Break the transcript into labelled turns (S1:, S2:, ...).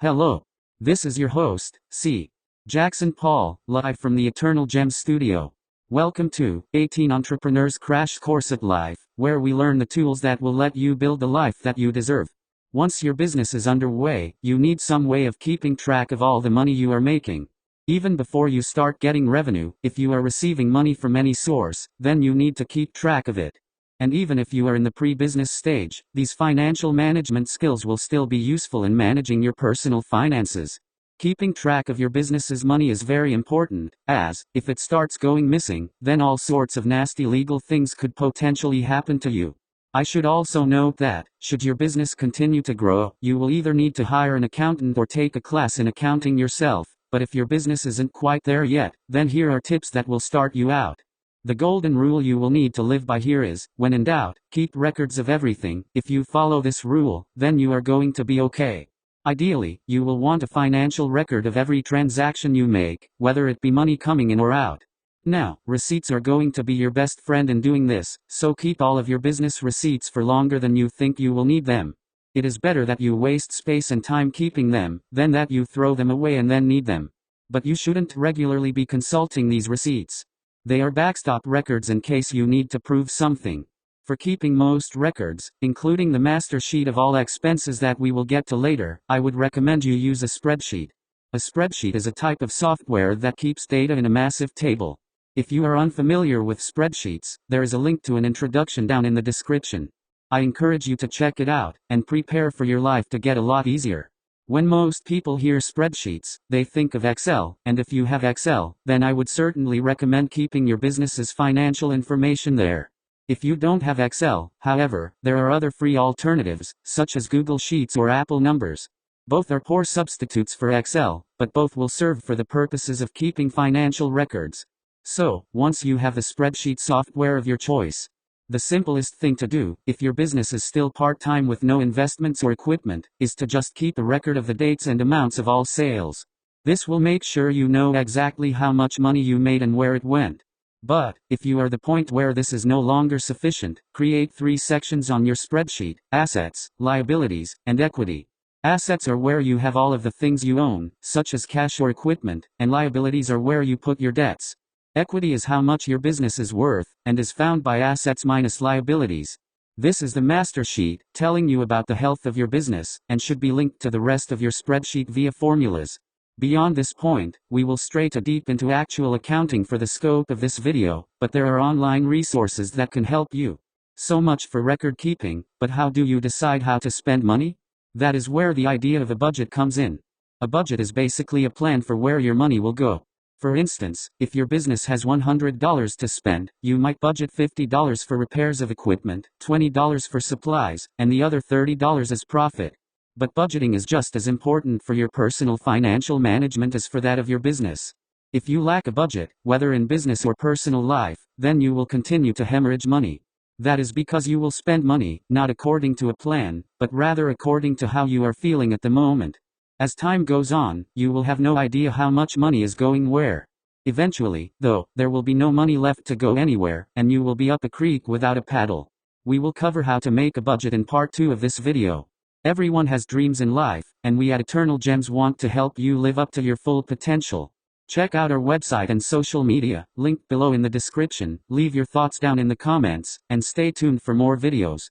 S1: Hello. This is your host, C. Jackson Paul, live from the Eternal Gems studio. Welcome to 18 Entrepreneurs Crash Course at Life, where we learn the tools that will let you build the life that you deserve. Once your business is underway, you need some way of keeping track of all the money you are making. Even before you start getting revenue, if you are receiving money from any source, then you need to keep track of it. And even if you are in the pre-business stage, these financial management skills will still be useful in managing your personal finances. Keeping track of your business's money is very important, as, if it starts going missing, then all sorts of nasty legal things could potentially happen to you. I should also note that, should your business continue to grow, you will either need to hire an accountant or take a class in accounting yourself, but if your business isn't quite there yet, then here are tips that will start you out. The golden rule you will need to live by here is, when in doubt, keep records of everything. If you follow this rule, then you are going to be okay. Ideally, you will want a financial record of every transaction you make, whether it be money coming in or out. Now, receipts are going to be your best friend in doing this, so keep all of your business receipts for longer than you think you will need them. It is better that you waste space and time keeping them, than that you throw them away and then need them. But you shouldn't regularly be consulting these receipts. They are backstop records in case you need to prove something. For keeping most records, including the master sheet of all expenses that we will get to later, I would recommend you use a spreadsheet. A spreadsheet is a type of software that keeps data in a massive table. If you are unfamiliar with spreadsheets, there is a link to an introduction down in the description. I encourage you to check it out, and prepare for your life to get a lot easier. When most people hear spreadsheets, they think of Excel, and if you have Excel, then I would certainly recommend keeping your business's financial information there. If you don't have Excel, however, there are other free alternatives, such as Google Sheets or Apple Numbers. Both are poor substitutes for Excel, but both will serve for the purposes of keeping financial records. So, once you have the spreadsheet software of your choice, the simplest thing to do, if your business is still part-time with no investments or equipment, is to just keep a record of the dates and amounts of all sales. This will make sure you know exactly how much money you made and where it went. But, if you are the point where this is no longer sufficient, create 3 sections on your spreadsheet: assets, liabilities, and equity. Assets are where you have all of the things you own, such as cash or equipment, and liabilities are where you put your debts. Equity is how much your business is worth, and is found by assets minus liabilities. This is the master sheet, telling you about the health of your business, and should be linked to the rest of your spreadsheet via formulas. Beyond this point, we will stray too deep into actual accounting for the scope of this video, but there are online resources that can help you. So much for record keeping, but how do you decide how to spend money? That is where the idea of a budget comes in. A budget is basically a plan for where your money will go. For instance, if your business has $100 to spend, you might budget $50 for repairs of equipment, $20 for supplies, and the other $30 as profit. But budgeting is just as important for your personal financial management as for that of your business. If you lack a budget, whether in business or personal life, then you will continue to hemorrhage money. That is because you will spend money, not according to a plan, but rather according to how you are feeling at the moment. As time goes on, you will have no idea how much money is going where. Eventually, though, there will be no money left to go anywhere, and you will be up a creek without a paddle. We will cover how to make a budget in part 2 of this video. Everyone has dreams in life, and we at Eternal Gems want to help you live up to your full potential. Check out our website and social media, linked below in the description, leave your thoughts down in the comments, and stay tuned for more videos.